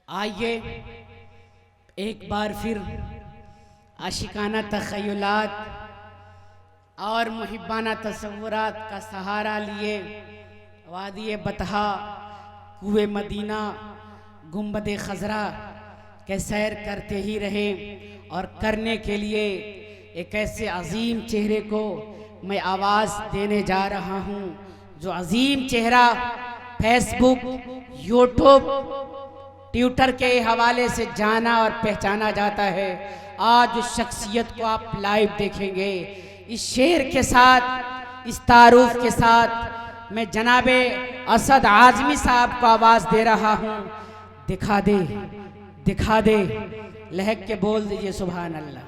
आइए एक बार फिर आशिकाना तख़य्युलात और मुहिब्बाना तसव्वुरात का सहारा लिए वादी बतहा, कुए मदीना, गुंबद खजरा के सैर करते ही रहे और करने के लिए एक ऐसे अजीम चेहरे को मैं आवाज़ देने जा रहा हूँ जो अजीम चेहरा फेसबुक, यूट्यूब, ट्विटर के हवाले से जाना और पहचाना जाता है। आज उस शख्सियत को आप लाइव देखेंगे। इस शेर के साथ, इस तारुफ के साथ मैं जनाबे असद आजमी साहब को आवाज़ दे रहा हूँ। दिखा दे, दिखा दे, लहक के बोल दीजिए सुभान अल्लाह,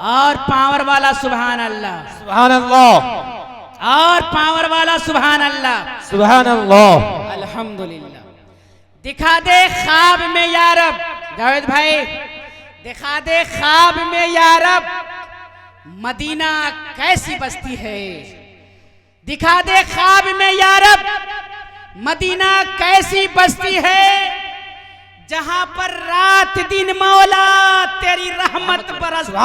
और पावर वाला सुभान अल्लाह, सुभान अल्लाह, और पावर वाला सुभान अल्लाह, सुभान अल्लाह। अल्हम्दुलिल्लाह। दिखा दे ख्वाब में या रब, जावेद भाई दिखा दे ख्वाब में या रब, मदीना कैसी बस्ती है। दिखा दे ख्वाब में या रब, मदीना कैसी बस्ती है, जहां पर रात दिन मौला तेरी रहमत बरसती है।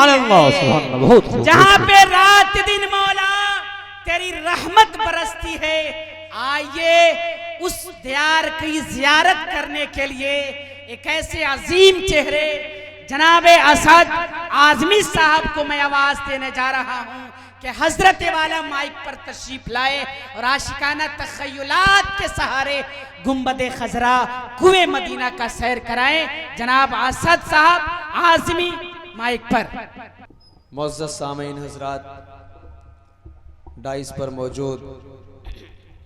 बहुत खूब। जहां पे रात दिन मौला तेरी रहमत बरसती है। आइए उस दयार की जियारत करने के लिए एक ऐसे अजीम चेहरे जनाबे असद आजमी साहब को मैं आवाज देने जा रहा हूं कि हजरत वाला माइक पर तशरीफ लाए और आशिकाना तख़य्युलात के सहारे गुंबद खजरा, कुए मदीना का सैर कराएं। जनाब असद साहब आजमी माइक पर। मुअज़्ज़ज़ सामीन हज़रात, डाइस पर मौजूद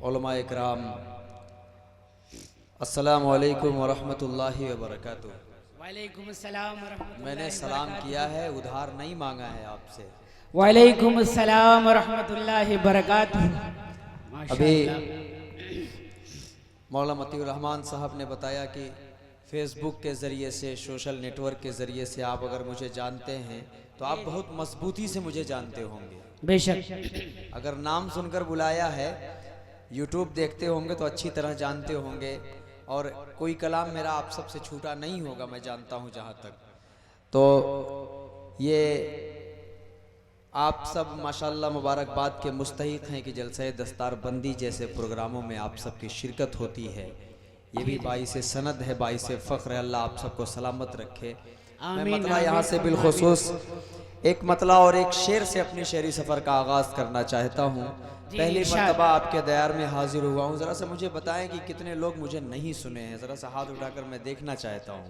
उलमाए किराम, अस्सलामु अलैकुम व रहमतुल्लाहि व बरकातुहू। वालेकुम अस्सलाम व रहमतुल्लाहि। मैंने सलाम किया है, उधार नहीं मांगा है आपसे। वालेकुम अस्सलाम व रहमतुल्लाहि व बरकातुहू। अभी मौला मतीउर रहमान साहब ने बताया कि फेसबुक के ज़रिए से, सोशल नेटवर्क के ज़रिए से आप अगर मुझे जानते हैं तो आप बहुत मजबूती से मुझे जानते होंगे। बेशक। अगर नाम सुनकर बुलाया है, यूट्यूब देखते होंगे तो अच्छी तरह जानते होंगे, और कोई कलाम मेरा आप सबसे छूटा नहीं होगा, मैं जानता हूँ जहाँ तक। तो ये आप सब माशाल्लाह मुबारकबाद के मुस्तहिक हैं कि जलसे दस्तार बंदी जैसे प्रोग्रामों में आप सबकी शिरकत होती है। ये भी बाइस सनद है, बाइस फ़ख्र है। अल्लाह आप सबको सलामत रखे। मैं मतला यहाँ से बिलखुसूस एक मतला और एक शेर से अपनी शेरी सफ़र का आगाज़ करना चाहता हूँ। पहली मरतबा आपके दयार में हाजिर हुआ हूँ। ज़रा सा मुझे बताएं कि कितने लोग मुझे नहीं सुने हैं। ज़रा सा हाथ उठाकर मैं देखना चाहता हूँ।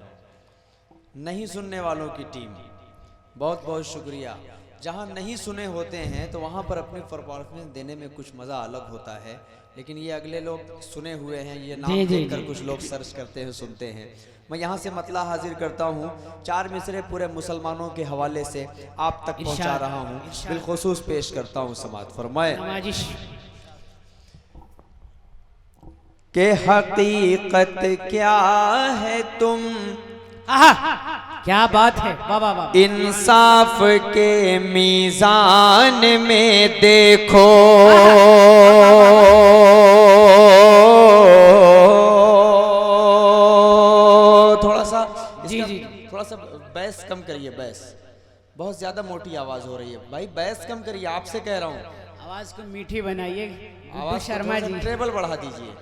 नहीं सुनने वालों की टीम, बहुत बहुत शुक्रिया। जहाँ नहीं सुने होते हैं तो वहाँ पर अपनी परफॉर्मेंस देने में कुछ मज़ा अलग होता है, लेकिन ये अगले लोग सुने हुए हैं, ये नाम देखकर कुछ लोग सर्च करते हैं, सुनते हैं। मैं यहाँ से मतला हाजिर करता हूँ। 4 मिसरे पूरे मुसलमानों के हवाले से आप तक पहुँचा रहा हूँ, बिलखुसूस पेश करता हूँ। समात फरमाए के हकीकत क्या है तुम, क्या बात है, बाबा बाबा। इंसाफ के मीज़ान में देखो, थोड़ा सा जी जी थोड़ा सा बैस कम करिए। बैस बहुत ज्यादा मोटी आवाज हो रही है भाई, बैस कम करिए, आपसे कह रहा हूँ। आवाज को मीठी बनाइए। आवाज शर्मा जी ट्रेबल बढ़ा दीजिए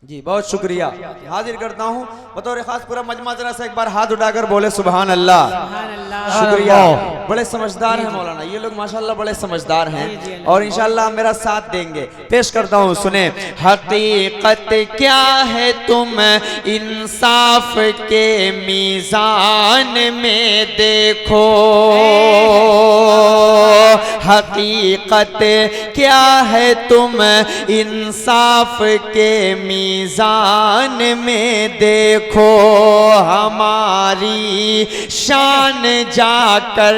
जी। बहुत शुक्रिया। हाजिर करता हूँ बतौर खास पूरा मजमा, जरा सा एक बार हाथ उठाकर बोले सुभान अल्लाह। शुक्रिया। बड़े समझदार हैं मौलाना, ये लोग माशाल्लाह बड़े समझदार हैं और इंशाल्लाह मेरा साथ देंगे। पेश करता हूँ, सुने। हकीकत क्या है तुम इंसाफ के मीज़ान में देखो, हकीकत क्या है तुम इंसाफ के मीज़ान में देखो, हमारी शान जाकर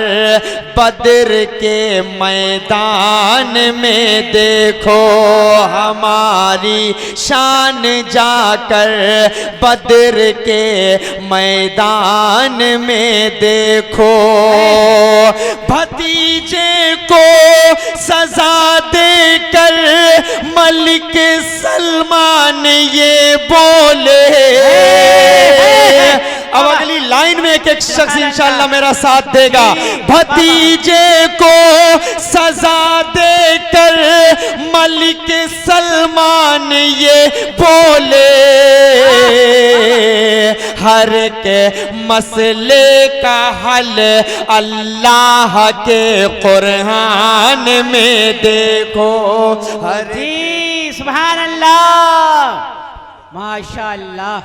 बद्र के मैदान में देखो, हमारी शान जाकर बद्र के मैदान में देखो, भतीजे को सजा देकर मलिक सलमान ये बोले, एक एक शख्स इंशाअल्लाह मेरा साथ देगा। भतीजे को सजा देकर मलिक सलमान ये बोले, हर के मसले का हल अल्लाह के कुरान में देखो। जी सुभान अल्लाह, माशाअल्लाह।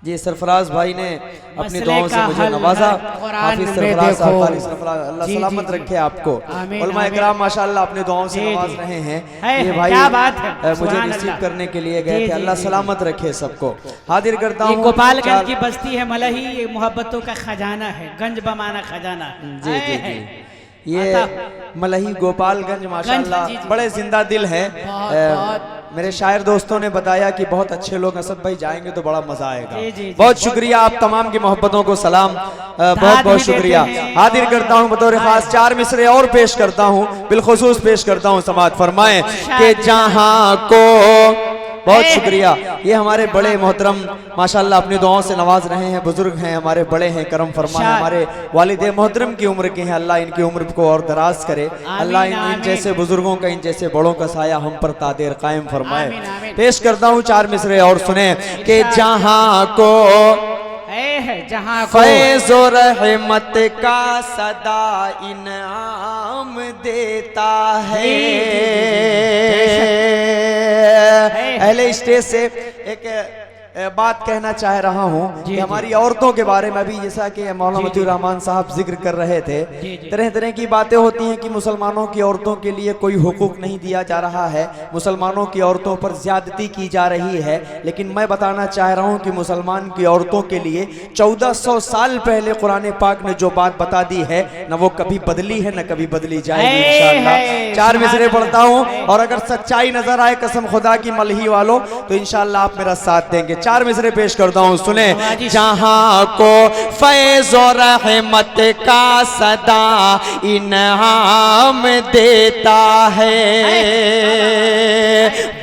जी सरफराज भाई ने अपनी मसले दुआओं से का मुझे हल नवाजा। कुरान हाफिज में सरफराज देखो। साहब, कारी सरफराज, अल्लाह जी, सलामत जी, रखे आपको। आमीन, उलमा आमीन। इकराम माशाअल्लाह अपने दुआओं से जी, नवाज जी। रहे हैं। है, ये है, भाई क्या बात है, मुझे सुभान रिसीव अल्लाह। करने के लिए गए जी, थे। जी, अल्लाह जी, सलामत रखे सबको। हाजिर करता ये हूँ गोपालगंज की बस्ती है मलही, ये मोहब्बतों का खजाना है, गंज बमाना खजाना। जी जी जी, ये मलही गोपालगंज माशाअल्लाह जी, जी। बड़े जिंदा दिल हैं। बहुत। मेरे शायर दोस्तों ने बताया कि बहुत अच्छे लोग, असद भाई जाएंगे तो बड़ा मजा आएगा। जी, जी, जी। बहुत शुक्रिया आप तमाम की मोहब्बतों को सलाम, बहुत बहुत भी शुक्रिया। देते हैं। हाजिर करता हूँ बतौर खास 4 मिसरे और पेश करता हूँ, बिलखुसूस पेश करता हूँ। समात फरमाएं कि जहां को, बहुत शुक्रिया। ये हमारे बड़े मोहतरम माशाअल्लाह अपनी दुआओं से नवाज रहे हैं, बुजुर्ग हैं, हमारे बड़े हैं, करम फरमाएं। हमारे वालिद मोहतरम की उम्र के हैं, अल्लाह इनकी उम्र को और दराज करे। अल्लाह इन जैसे बुजुर्गों का, इन जैसे बड़ों का साया हम पर तादेर कायम फरमाए। पेश करता हूँ 4 मिसरे और सुने कि जहां को जहां फैज़ और रहमत का सदा इनाम देता है। अहले स्टेज से एक बात कहना चाह रहा हूँ कि हमारी औरतों के बारे में, अभी जैसा कि मौलाना मतीउर रहमान साहब जिक्र कर रहे थे, तरह तरह की बातें होती हैं कि मुसलमानों की औरतों के लिए कोई हुकूक नहीं दिया जा रहा है, मुसलमानों की औरतों पर ज्यादती की जा रही है। लेकिन मैं बताना चाह रहा हूँ कि मुसलमान की औरतों के लिए 1400 साल पहले कुरान पाक ने जो बात बता दी है, न वो कभी बदली है, न कभी बदली जाएगी इंशाअल्लाह। 4 मिसरे पढ़ता हूँ और अगर सच्चाई नजर आए कसम खुदा की मलही वालों तो इंशाअल्लाह आप मेरा साथ देंगे। 4 मिसरे पेश करता हूँ, सुने। जहां को फैज़ और रहमत का सदा इनाम देता है,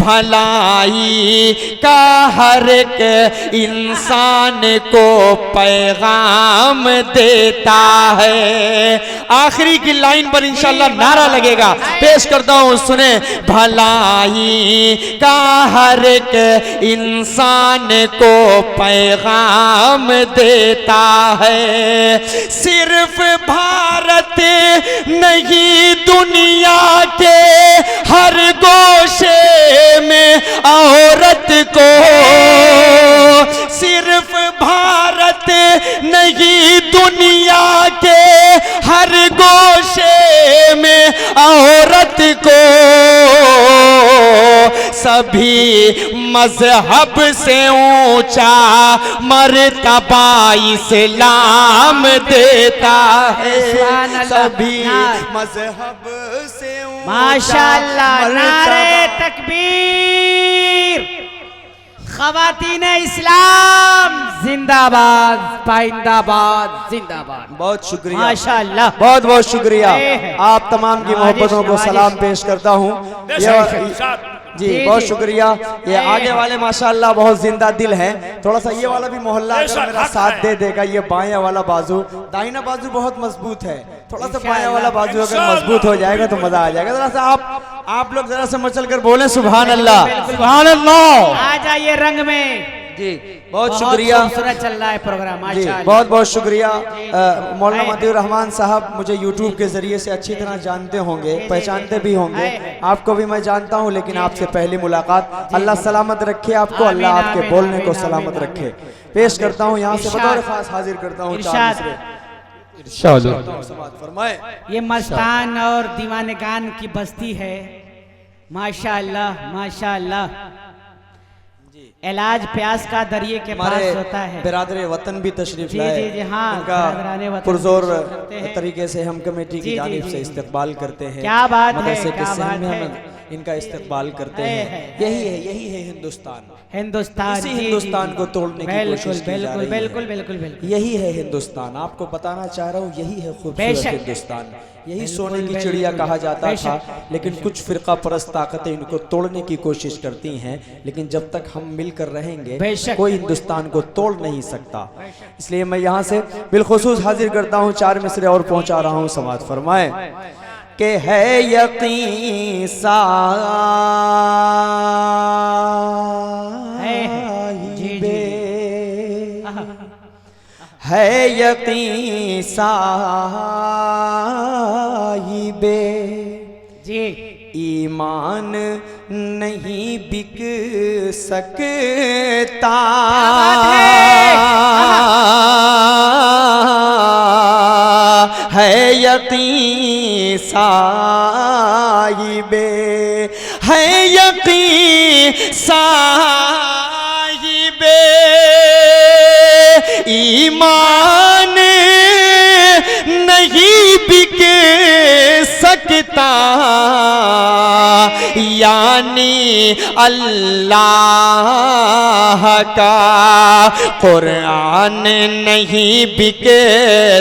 भलाई का हर एक इंसान को पैगाम देता है। आखिरी की लाइन पर इंशाअल्लाह नारा लगेगा, पेश करता हूँ, सुने। भलाई का हर एक इंसान को पैगाम देता है। सिर्फ भारत नहीं, दुनिया के हर गोशे में औरत को, सिर्फ भारत नहीं, दुनिया के हर गोशे में औरत को सभी मजहब से ऊंचा मर्तबा इस्लाम देता है। सभी मजहब से माशाअल्लाह, नारे तकबीर। खवातीन इस्लाम जिंदाबाद, पाइंदाबाद, जिंदाबाद। बहुत शुक्रिया माशाअल्लाह, बहुत बहुत शुक्रिया। आप तमाम की मोहब्बतों को सलाम पेश करता हूँ जी, बहुत शुक्रिया। ये आगे वाले माशाअल्लाह बहुत जिंदा दिल हैं। थोड़ा सा ये वाला भी मोहल्ला अगर मेरा साथ दे देगा, ये बायां वाला बाजू, दाहिना बाजू बहुत मजबूत है, थोड़ा सा बायां वाला बाजू अगर मजबूत हो जाएगा तो मजा आ जाएगा। जरा सा आप लोग जरा सा मचल कर बोले सुभान अल्लाह, सुभान अल्लाह। आ जाइए रंग में जी, बहुत शुक्रिया। खूबसूरत चल रहा है प्रोग्राम, माशाअल्लाह। बहुत बहुत शुक्रिया। मौलाना मतीउर रहमान साहब मुझे यूट्यूब के जरिए से अच्छी तरह जानते होंगे, पहचानते भी होंगे। आपको भी मैं जानता हूं, लेकिन आपसे पहली मुलाकात। अल्लाह सलामत रखे आपको, अल्लाह आपके बोलने को सलामत रखे। पेश करता हूं यहाँ से बतौर खास हाजिर करता हूँ 4 फरमाए। ये मस्तान और दीवानगान की बस्ती है, माशाअल्लाह माशाअल्लाह। इलाज प्यास का दरिये के पास होता है। बिरादरे वतन भी तशरीफ लाए। जी जी हाँ, उनका पुरजोर तरीके से हम कमेटी की जानिब से इस्तकबाल करते हैं। क्या बात है, मदरसे के क्या सहन बात में है। हमें इनका इस्तकबाल करते हैं। यही है हिंदुस्तान। हिंदुस्तान, इसी जी, जी, हिंदुस्तान जी। को तोड़ने की बिल्कुल, कोशिश की जा बिल्कुल, रही है। बिल्कुल, बिल्कुल, बिल्कुल। यही है हिंदुस्तान, आपको बताना चाह रहा हूँ, यही है खूबसूरत बेशक। हिंदुस्तान। यही बिल्कुल, सोने की बिल्कुल, चिड़िया कहा जाता बेशक, था, लेकिन कुछ फिरका परस्त ताकतें इनको तोड़ने की कोशिश करती हैं। लेकिन जब तक हम मिलकर रहेंगे बेशक। कोई हिंदुस्तान को तोड़ नहीं सकता। इसलिए मैं यहाँ से बिलखुसूस हाजिर करता हूँ, 4 मिसरे और पहुँचा रहा हूँ, समाअत फरमाए कि है यकीन साहिबे, है यकीन साहिबे, जी। ईमान नहीं बिक सकता, है यकीन साहिबे, है यकीन साहिबे, ईमान नहीं बिक सकता, यानी अल्लाह का कुरान नहीं बिक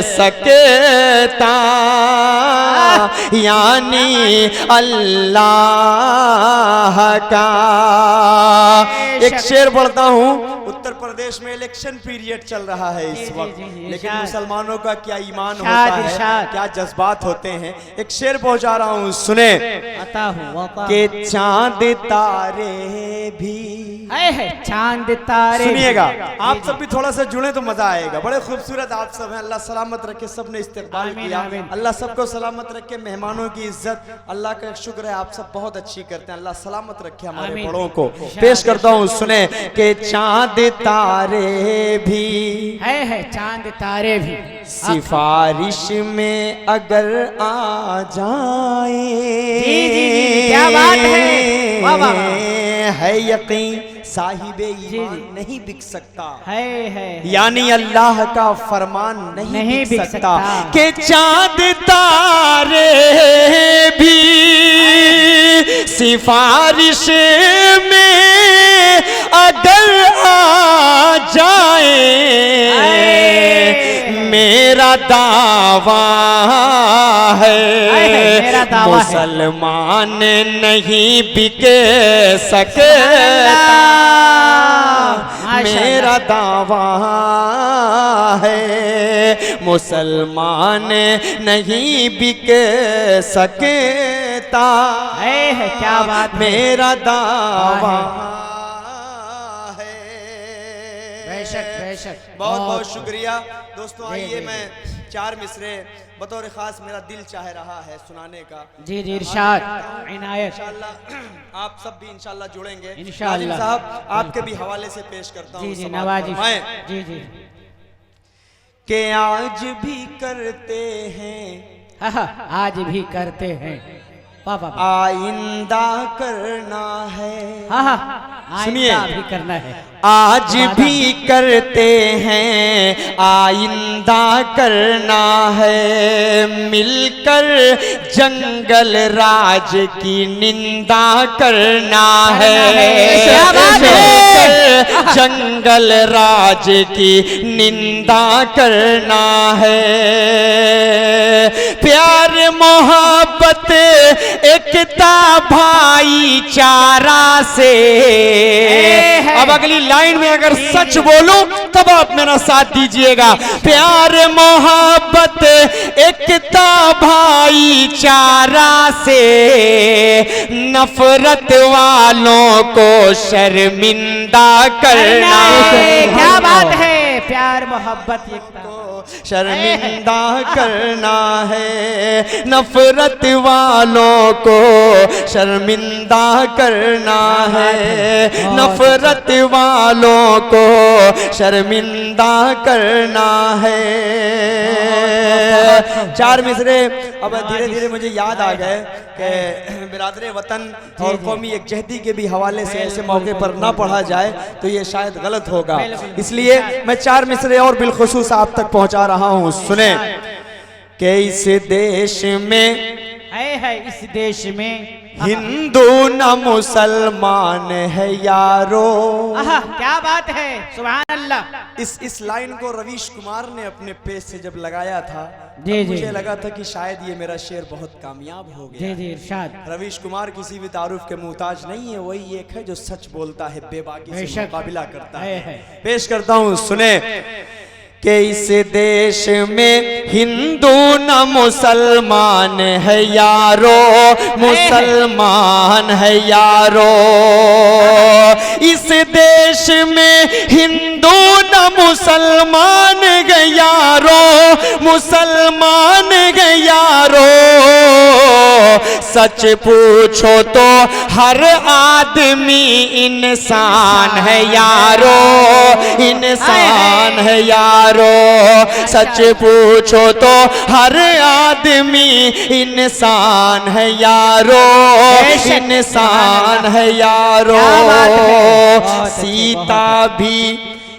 सकता, यानी अल्लाह का। एक शेर पढ़ता हूँ। उत्तर प्रदेश में इलेक्शन पीरियड चल रहा है इस वक्त, लेकिन मुसलमानों का क्या ईमान होता है, क्या जज्बात होते हैं। एक शेर पहुंचा रहा हूँ, सुने। के चांद तारे भी, चांद तारे, सुनिएगा आप सब भी थोड़ा सा जुड़े तो मजा आएगा। बड़े खूबसूरत आप सब हैं, अल्लाह सलामत रखे। सबने इस्तकबाल किया, अल्लाह सबको सलामत रखे। मेहमानों की इज्जत अल्लाह का शुक्र है, आप सब बहुत अच्छी करते हैं। अल्लाह सलामत रखे हमारे बड़ों को। पेश करता हूँ, सुने कि चांद तारे भी, है चांद तारे भी सिफारिश में अगर आ जाए, जी, क्या बात है, वाह वाह। है यकीन साहिबे ईमान नहीं बिक सकता, है यानी अल्लाह का फरमान नहीं बिक सकता। सकता। कि चांद तारे भी सिफारिश में अगर आ जाए, मेरा दावा है मुसलमान नहीं बिक सकता, मेरा दावा है मुसलमान नहीं बिक सकता, है क्या बात, मेरा दावा है। बेशक बेशक। बहुत बहुत शुक्रिया दोस्तों। आइए मैं 4 मिसरे बतौर खास मेरा दिल चाह रहा है सुनाने का। जी जी, इरशाद इनायत। इंशाल्लाह आप सब भी इंशाल्लाह जुड़ेंगे। इंशाल्लाह। नाज़िम साहब आपके भी हवाले से पेश करता हूँ। जी जी, नवाजी। जी जी, कि आज भी करते हैं, आज भी करते हैं, आइंदा करना है। सुनिए, भी करना है। आज भी करते हैं, आइंदा करना है, मिलकर जंगल राज की निंदा करना है, मिलकर जंगल राज की निंदा करना है, प्यार मोहब्बत एकता भाईचारा से। अब अगली लाइन में अगर सच बोलूं तब आप मेरा साथ दीजिएगा। प्यार मोहब्बत एकता भाईचारा से, नफरत वालों को शर्मिंदा करना है। क्या बात है, प्यार मोहब्बत एकता शर्मिंदा करना है, नफरत वालों को शर्मिंदा करना है, नफरत वालों को शर्मिंदा करना है। 4 मिसरे अब धीरे धीरे मुझे याद आ गए कि बिरादरे वतन और कौमी यकजहती के भी हवाले से ऐसे मौके पर ना पढ़ा जाए तो ये शायद गलत होगा, इसलिए मैं 4 मिसरे और बिलखुसूस आप तक पहुंचा रहा हूं। सुने कि इस देश में है इस देश में हिंदू न मुसलमान है यारो। आहा, क्या बात है, सुभान अल्लाह। इस लाइन को रवीश कुमार ने अपने पेज से जब लगाया था जी, तब जी। मुझे लगा था कि शायद ये मेरा शेर बहुत कामयाब हो गया। जी जी इरशाद। रवीश कुमार किसी भी तारुफ के मुहताज नहीं है, वही एक है जो सच बोलता है, बेबाकी से बेशक। मुकाबला करता है। है। पेश करता हूँ, सुने कि इस देश में हिंदू न मुसलमान है यारो, मुसलमान है यारो। इस देश में हिंदू न मुसलमान है यारो, मुसलमान है यारो। सच पूछो तो हर आदमी इंसान है यारो, इंसान है यारो। सच पूछो तो हर आदमी इंसान है यारो, इंसान है यारो। सीता भी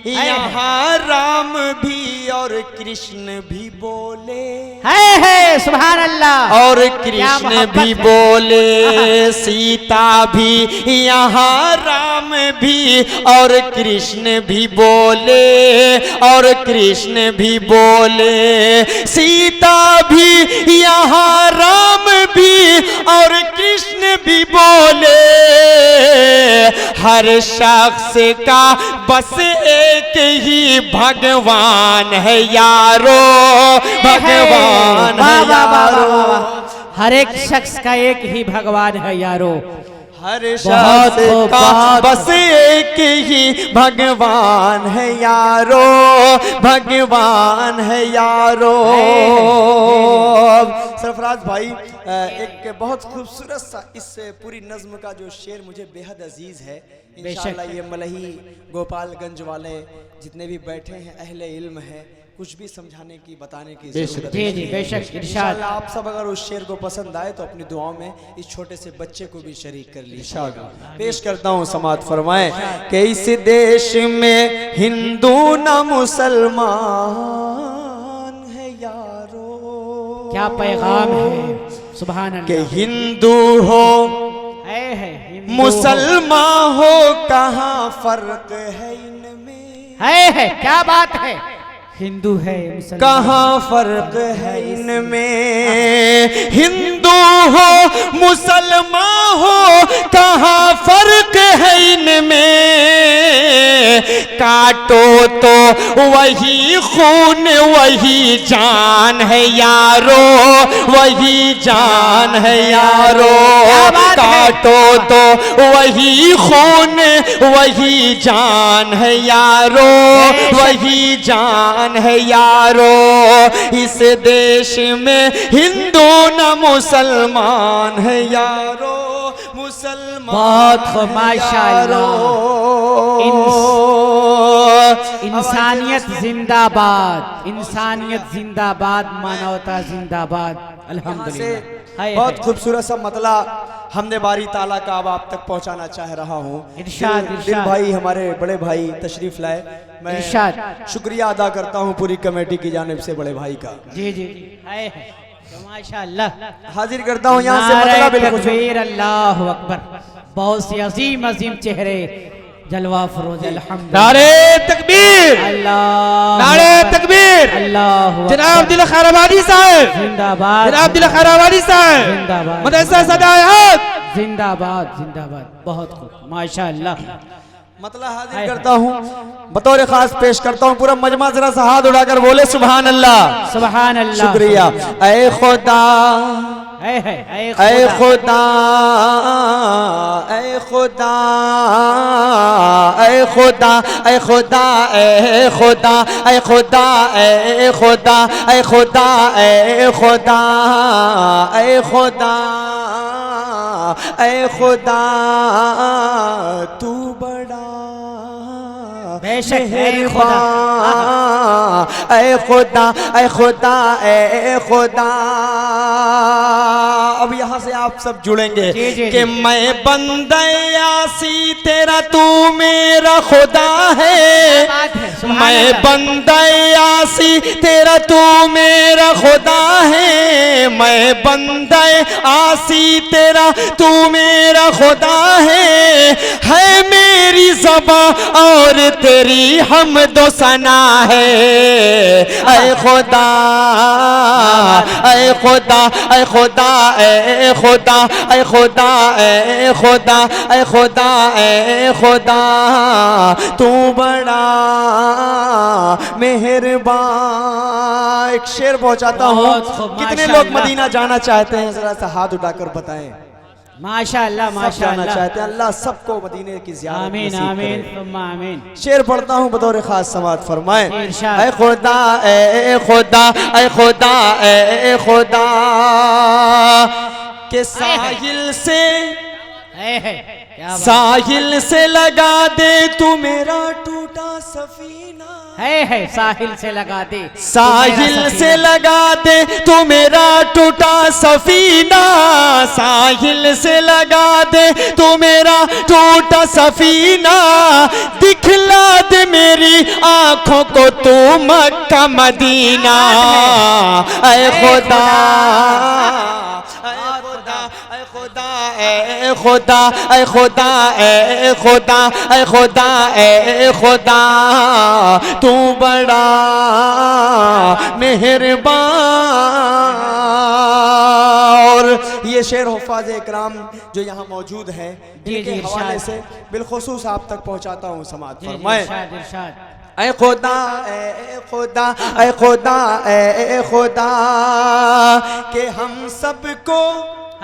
यहाँ राम भी और कृष्ण भी बोले, है सुभान अल्लाह। और कृष्ण भी बोले। सीता भी यहाँ राम भी और कृष्ण भी बोले, और कृष्ण भी बोले। सीता भी यहाँ राम भी और कृष्ण भी बोले। हर शख्स का बस एक ही भगवान है यारो, भगवान है यारो। हर एक शख्स का एक ही भगवान है यारो। हर शख्स का बस एक ही भगवान है यारो, भगवान है यारो। सरफराज भाई, एक बहुत खूबसूरत सा इस पूरी नज्म का जो शेर मुझे बेहद अजीज है। इंशाअल्लाह ये मलही गोपालगंज वाले जितने भी बैठे हैं अहले इल्म हैं, कुछ भी समझाने की बताने की जरूरत जी जी बेशक इरशाद। आप सब अगर उस शेर को पसंद आए तो अपनी दुआओं में इस छोटे से बच्चे को भी शरीक कर लीजिए। पेश करता हूँ, समात फरमाएं कि इस देश में हिंदू न मुसलमान है यारो। क्या पैगाम है, सुभान कि अल्लाह। हिंदू हो हिंदू मुसलमान हो, कहाँ फर्क है इनमें, है क्या बात है। हिंदू है मुसलमान, कहाँ फर्क है इनमें। हिंदू हो मुसलमान हो, कहाँ फर्क है इनमें। काटो तो वही खून वही जान है यारो, वही जान है यारो। काटो तो वही खून वही जान है यारो, वही जान है यारो। इस देश में हिंदू न मुसलमान है यारो, मुसलमान बहुत माशाअल्लाह। इंसानियत जिंदाबाद, इंसानियत जिंदाबाद, मानवता जिंदाबाद। अल्हम्दुलिल्लाह। बहुत खूबसूरत सा मतला हमने बारी ताला का अब आप तक पहुंचाना चाह रहा हूँ। इरशाद, दिल इरशाद। भाई हमारे बड़े भाई तशरीफ लाए, मैं इरशाद। शुक्रिया अदा करता हूँ पूरी कमेटी की जानिब से बड़े भाई का। जी जी है तो माशाअल्लाह। हाजिर करता हूँ यहाँ से मतला नारे बिल्कुल। तकबीर, अल्लाहु अकबर। बहुत सी अजीम अजीम चेहरे, जलवा फरोज अल्हम्दुलिल्लाह। नारे तकबीर, अल्लाह नारे तकबीर। अल्लाह जनाब दिल खैराबादी साहब, जिंदाबाद, जनाब दिल खैराबादी साहब, जिंदाबाद, मदरसा सदायत जिंदाबाद जिंदाबाद। बहुत खूब माशाअल्लाह। मतला हाजिर करता हूँ, बतौर खास पेश करता हूँ। पूरा मजमा जरा सा हाथ उठाकर बोले सुभान अल्लाह, सुभान अल्लाह। शुक्रिया। ऐ खुदा, ऐ ऐ खुदा, ऐ खुदा, ऐ खुदा, ऐ खुदा, ऐ खुदा, ऐ खुदा, ऐ खुदा, ऐ खुदा, ऐ खुदा, ऐ खुदा, ऐ खुदा, तू बड़ा बेशक है खुदा। ऐ खुदा, ऐ खुदा, ऐ खुदा। अब यहाँ से आप सब जुड़ेंगे जी, जी, कि जी। मैं बंदा यासी तेरा, तू मेरा खुदा है। बात है, सुभान मैं अल्लाह। बंदा आसी तेरा, तू मेरा खुदा है। मैं बंदा आसी तेरा, तू मेरा खुदा है मेरी ज़बां और तेरी हमदो सना है। ऐ खुदा ऐ खुदा ऐ खुदा ऐ खुदा ऐ खुदा ऐ खुदा ऐ खुदा ऐ खुदा, तू बड़ा मेहरबान। एक शेर पहुंचाता हूँ। बहुत खूब, कितने माशाअल्लाह। लोग मदीना जाना चाहते हैं, जरा सा हाथ उठाकर बताएं। माशाअल्लाह सब जाना माशाअल्लाह। चाहते हैं, अल्लाह सबको मदीने की ज़ियारत आमीन नसीब आमीन करे। सुम्मा आमीन। शेर पढ़ता हूँ बतौर खास समात फरमाए। इरशाद। ऐ खुदा ऐ खुदा ऐ खुदा ऐ खुदा के साहिल से है क्या बात साहिल से लगा दे तू मेरा टूटा सफीना। है साहिल से लगा दे साहिल से लगा दे तू मेरा टूटा सफीना। साहिल से लगा दे तू मेरा टूटा सफीना। दिखला दे मेरी आंखों को तू मक्का मदीना। ऐ खुदा ऐ खुदा ऐ खुदा ऐ खुदा ऐ खुदा ऐ खुदा ऐ खुदा ऐ खुदा, तू बड़ा मेहरबान। और ये शेर हुफ़ाज़ इकराम जो यहाँ मौजूद हैं, जी, इनके जी, हवाले इरशाद। से बिलखुसूस आप तक पहुँचाता हूँ। समात जी, जी, फरमाए। इरशाद इरशाद। ऐ खुदा ऐ खुदा ऐ खुदा ऐ खुदा के हम सबको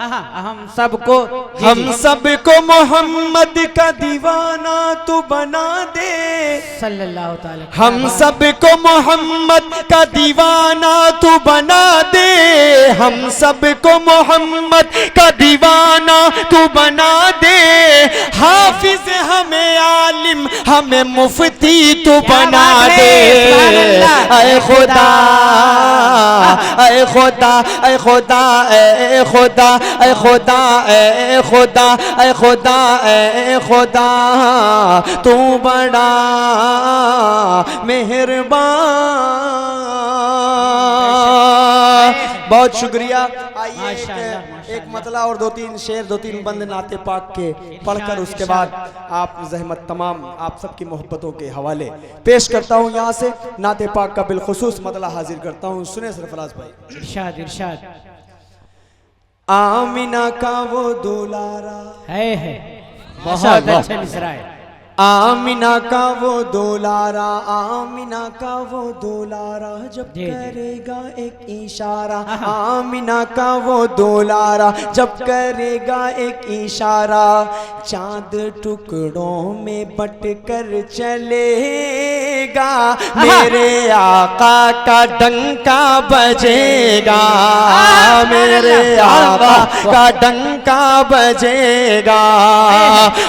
हाँ हम सबको जी, हम जी। सबको मोहम्मद का दीवाना तू बना दे। सल्लल्लाहु ताला हम सबको मोहम्मद का दीवाना तू बना दे। हम सबको मोहम्मद का दीवाना तू बना दे। हाफिज हमें आलिम हमें मुफ्ती तू बना दे। ऐ खुदा ऐ खुदा ऐ खुदा ऐ खुदा ऐ खुदा ऐ खुदा ऐ खुदा ऐ खुदा, तू बड़ा मेहरबान। बहुत शुक्रिया। आइए माशाअल्लाह, एक मतला और दो तीन शेर दो तीन बंद नाते पाक के पढ़कर उसके बाद आप जहमत तमाम आप सबकी मोहब्बतों के हवाले पेश करता हूँ। यहाँ से नाते पाक का बिलखुसूस मतला हाजिर करता हूँ। सुने सरफराज भाई। इरशाद इरशाद। आमिना का वो दुलारा है बहुत अच्छा मिसरा है। आमिना का वो दुलारा आमिना का वो दुलारा जब जी, जी। करेगा एक इशारा। आमिना का वो दुलारा जब करेगा एक इशारा। चांद टुकड़ों में बट कर चलेगा। मेरे आका का डंका बजेगा। मेरे आका का डंका बजेगा।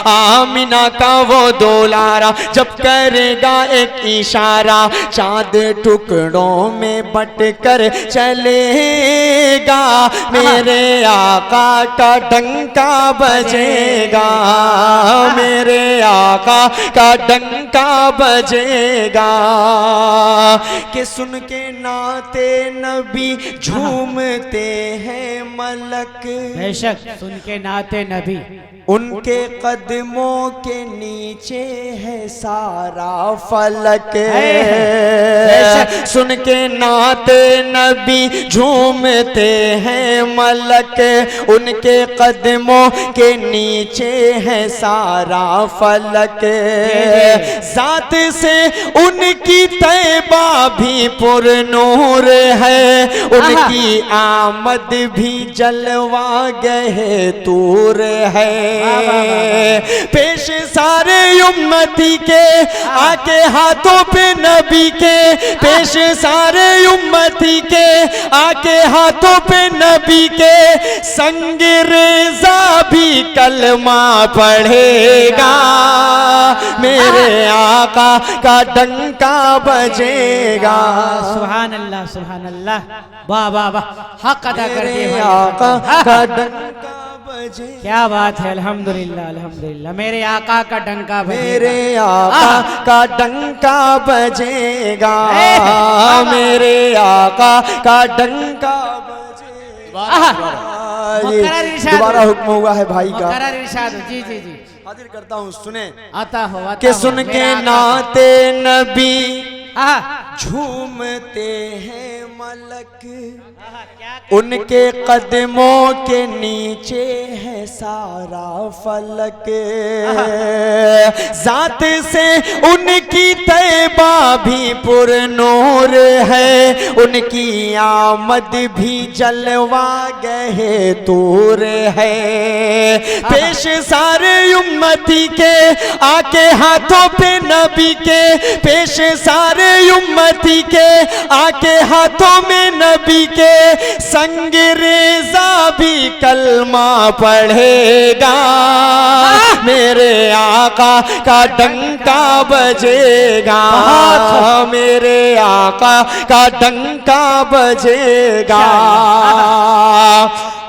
आमिना का वो दुलारा जब करेगा एक इशारा। चांद टुकड़ों में बट कर चलेगा। मेरे आका का डंका बजेगा। मेरे आका का डंका बजेगा। कि सुन के नाते नबी झूमते हैं मलक। बेशक सुन के नाते नबी उनके कदमों के नीचे है सारा फलक। सुन के नाते नबी झूमते हैं मलक। उनके कदमों के नीचे है सारा फलक। जात से उनकी तैबा भी पुरनूर है। उनकी आमद भी जलवा गए तूर है। पेश सारे उम्मती के आके हाथों पे नबी के। पेश सारे उम्मती के आके हाथों पे नबी के। संग रेज़ा भी कलमा पढ़ेगा। मेरे आका का डंका बजेगा। सुभान अल्लाह सुभान अल्लाह। वाह वाह वाह हक अदा कर दिए मेरे भाई। आका का डंका बजे, क्या बात है, अल्हम्दुलिल्लाह अल्हम्दुलिल्लाह। मेरे आका का डंका बजेगा, मेरे आका का डंका बजेगा, मेरे आका का डंका बजेगा। मुकर्रर इरशाद दोबारा हुक्म हुआ है भाई का, मुकर्रर इरशाद। जी जी जी, हाजिर करता हूँ, सुने आता हो कि सुन के नाते नबी झूमते हैं मलक, उनके कदमों के नीचे है सारा फलक, जात से उनकी तैबा भी पुरनूर है, उनकी आमद भी जलवा गए तूर है, पेश सारे उम्मती के आके हाथों पे नबी के, पेश सारे उम्मती के आके हाथों में नबी के, संग रेजा भी कलमा पढ़ेगा, मेरे आका का डंका बजेगा, मेरे आका का डंका बजेगा।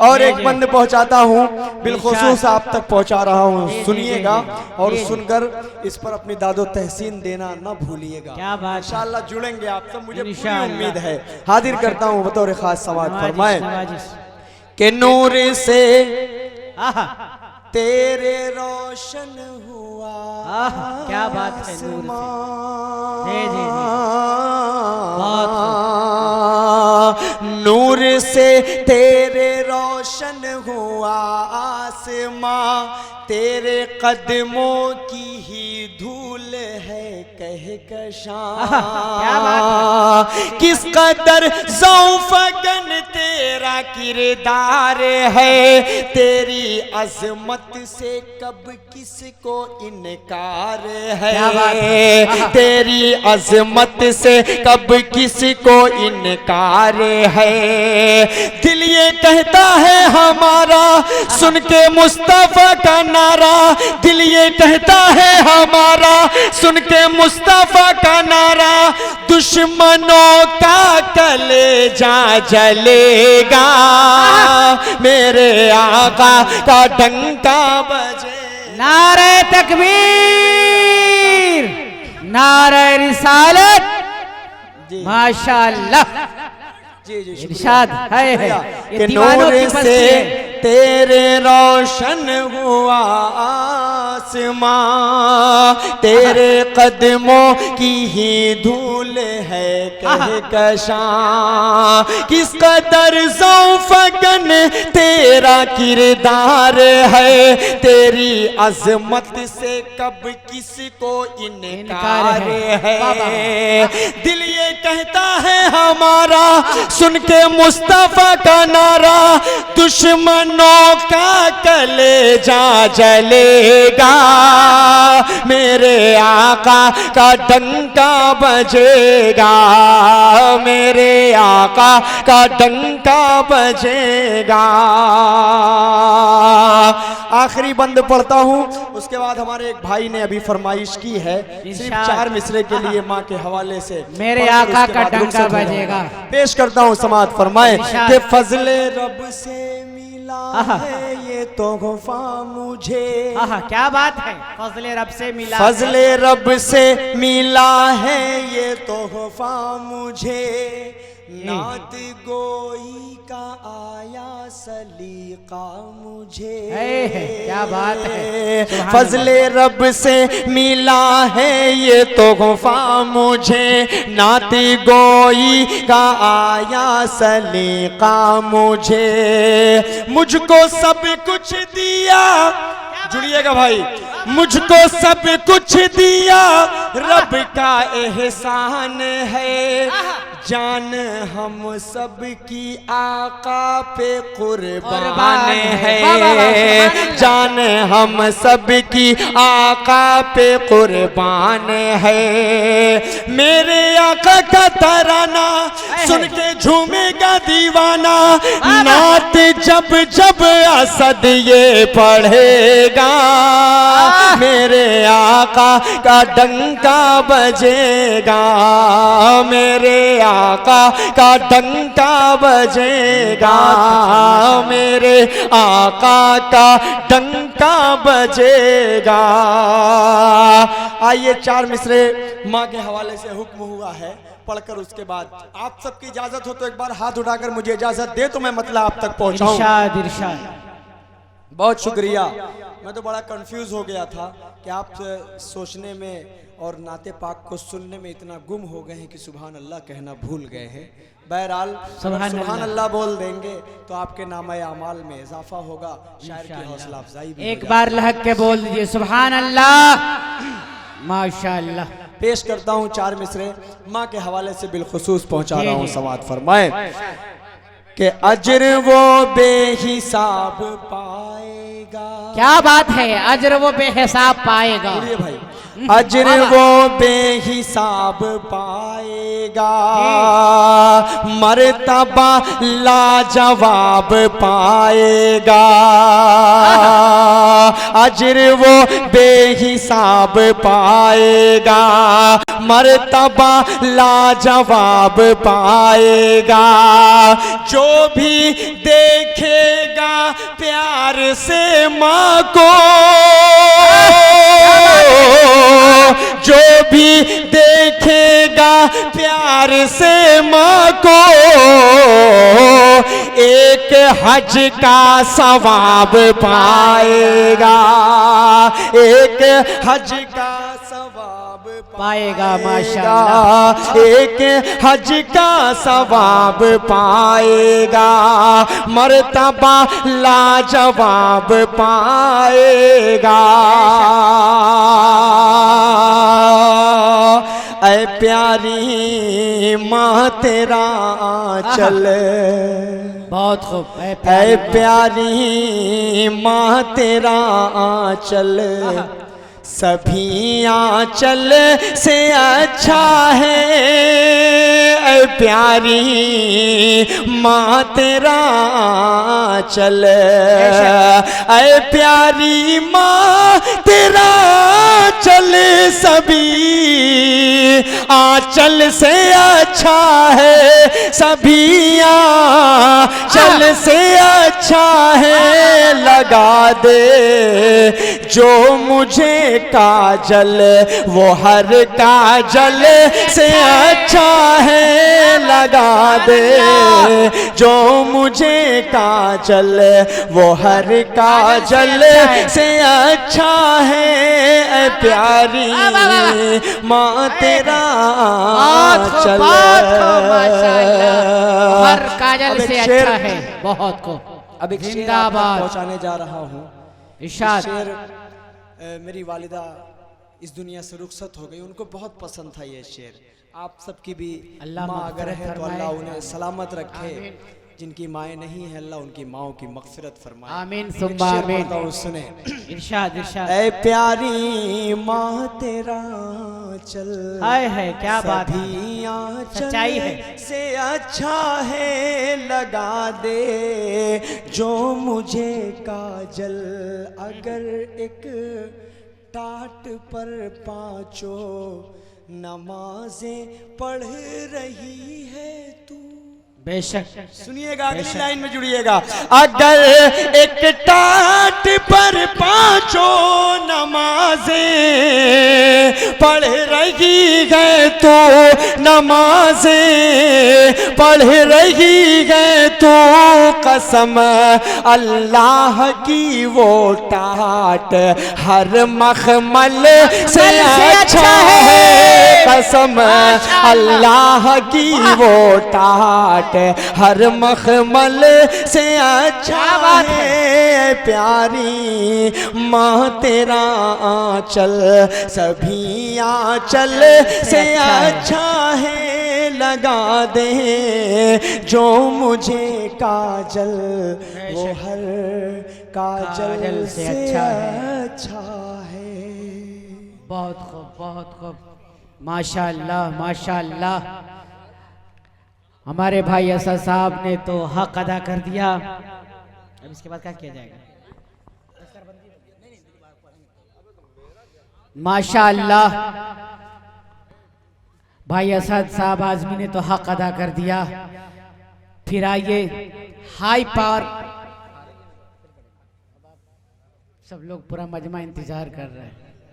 और एक बंद पहुंचाता हूं, बिलखुसूस आप तक पहुंचा रहा हूं, सुनिएगा और सुनकर इस पर अपनी दादो तहसीन देना न भूलिएगा। क्या बात, इंशाअल्लाह जुड़ेंगे आप सब, मुझे पूरी इंशाअल्लाह। उम्मीद है। हाजिर करता हूं बतौर खास समाज फरमाए नवाजिश। कि नूर से आहा, तेरे रोशन हुआ, आहा, क्या बात है, नूर से। जी, जी, जी। नूर से तेरे रोशन हुआ आसमां, तेरे कदमों की ही धूल है कहकशां, क्या बात है। किस कदर ज़ौफ़गन तेरा किरदार है, तेरी अजमत से कब किसको इनकार है, क्या बात है। तेरी अजमत से कब किसको इनकार है, दिल ये कहता है हमारा सुन के मुस्तफा का नारा, दिल ये कहता है हमारा सुन के मुस्तफा का नारा, दुश्मनों का कलेजा जलेगा, मेरे आका का डंका बजे। नारे तकबीर, नारे रिसालत, माशाअल्लाह। जी जी, इरशाद है, ये कि दीवानों नूर की बस्ती से है। तेरे रोशन हुआ आसमां, तेरे कदमों की ही धूल है कहकशां, किस कदर ज़ौफ़गन तेरा किरदार है, तेरी अजमत से कब किसको इनकार है, दिल ये कहता है हमारा सुन के मुस्तफा का नारा, दुश्मनों का कलेजा जलेगा, मेरे आका का डंका बजेगा, मेरे आका का डंका बजेगा। आखिरी बंद पढ़ता हूं, उसके बाद हमारे एक भाई ने अभी फरमाइश की है, सिर्फ 4 मिसरे के लिए माँ के हवाले से, मेरे आका का डंका बजेगा। पेश करता हूं, समात फरमाए कि फजले रब से मिला है ये तोहफा मुझे, आहा, क्या बात है, फजले रब से मिला, फजले रब से मिला है ये तोहफा मुझे, नात गोई का आया सलीका मुझे, क्या बात है, फजले रब से मिला है ये तोहफा मुझे, नात गोई का आया सलीका मुझे, मुझको सब कुछ दिया, जुड़िएगा भाई, मुझको सब कुछ दिया रब का एहसान है, जान हम सब की आका पे कुर्बान है, जान हम सब की आका पे कुर्बान है, मेरे आका का तराना सुन के झूमेगा दीवाना, नात जब जब असद ये पढ़ेगा, मेरे आका का डंका बजेगा, मेरे आका का डंका बजेगा, मेरे आका का डंका बजेगा। आइए 4 मिसरे माँ के हवाले से हुक्म हुआ है, पढ़कर उसके बाद आप सबकी इजाजत हो तो एक बार हाथ उठाकर मुझे इजाजत दे तो मैं मतलब आप तक पहुंचाऊं। इरशाद इरशाद। बहुत शुक्रिया। मैं तो बड़ा कंफ्यूज हो गया था कि आप सोचने में और नाते पाक को सुनने में इतना गुम हो गए हैं कि सुभान अल्लाह कहना भूल गए हैं। बहरहाल सुभान अल्लाह बोल देंगे तो आपके नामे अमाल में इजाफा होगा, शायर की हौसला अफजाई भी एक बार लहक के बोल दीजिए सुभान अल्लाह माशाअल्लाह। पेश करता हूँ 4 मिसरे माँ के हवाले से बिलखुसूस पहुंचा रहा हूँ। समात फरमाए कि अजर वो बेहिसाब पाएगा। क्या बात है, अजर वो बेहिसाब पाएगा। बोलिए भाई, अजर वो बेहिसाब पाएगा, मर्तबा लाजवाब पाएगा। अजर वो बेहिसाब पाएगा, मर्तबा लाजवाब पाएगा। जो भी देखेगा प्यार से माँ को, जो भी देखेगा प्यार से माँ को, एक हज का सवाब पाएगा, एक हज का सवाब पाएगा माशाअल्लाह। एक हज का सवाब पाएगा, मर्तबा लाजवाब पाएगा। ऐ प्यारी माँ तेरा चल, बहुत खूब। ऐ प्यारी माँ तेरा चल, सभी आंचल से अच्छा है। ऐ प्यारी माँ तेरा चल, ऐ प्यारी माँ तेरा चल, सभी आंचल से अच्छा है, सभी आंचल से अच्छा है। लगा दे जो मुझे काजल, वो हर काजल से अच्छा है। लगा दे जो मुझे काजल, वो हर काजल से अच्छा है। ऐ प्यारी माँ तेरा चल, हर काजल से अच्छा है। बहुत को अब एक शेर जिंदाबाद पहुंचाने जा रहा हूँ। इरशाद। शेर मेरी वालिदा इस दुनिया से रुखसत हो गई, उनको बहुत पसंद था ये शेर। आप सबकी भी अल्लाह माँ अगर मग़फ़िरत है तो फरमाए। अल्लाह उन्हें सलामत रखे, जिनकी माएँ नहीं है अल्लाह उनकी माओं की मग़फ़िरत फरमाए। आमीन एक सुम्मा शेर आमीन। पढ़ता हूँ, सुने। इरशाद इरशाद। ऐ प्यारी माँ तेरा चल, हाय है क्या बात है, सभी आंचल सच्चाई है। से अच्छा है। लगा दे जो मुझे काजल, अगर एक टाट पर पांचों नमाजें पढ़ रही है तू। बेशक। सुनिएगा, अगली लाइन में जुड़िएगा। अगर एक टाट पर पांचों नमाजें पढ़ रही है तो, नमाजें पढ़ रही है तो, कसम अल्लाह की वो टाट हर मखमल से अच्छा है। कसम अल्लाह की वो टाट हर मखमल से अच्छा है। प्यारी माँ तेरा आंचल, सभी आंचल से अच्छा है। लगा दे जो मुझे काजल, वो हर काजल से अच्छा है। बहुत खूब बहुत खूब माशाअल्लाह माशाअल्लाह। हमारे भाई असद साहब ने तो हक अदा कर दिया। अब इसके बाद क्या किया जाएगा? माशाअल्लाह भाई असद साहब आजमी ने तो हक अदा कर दिया। फिर आइए हाई पावर, सब लोग पूरा मजमा इंतजार कर रहे हैं।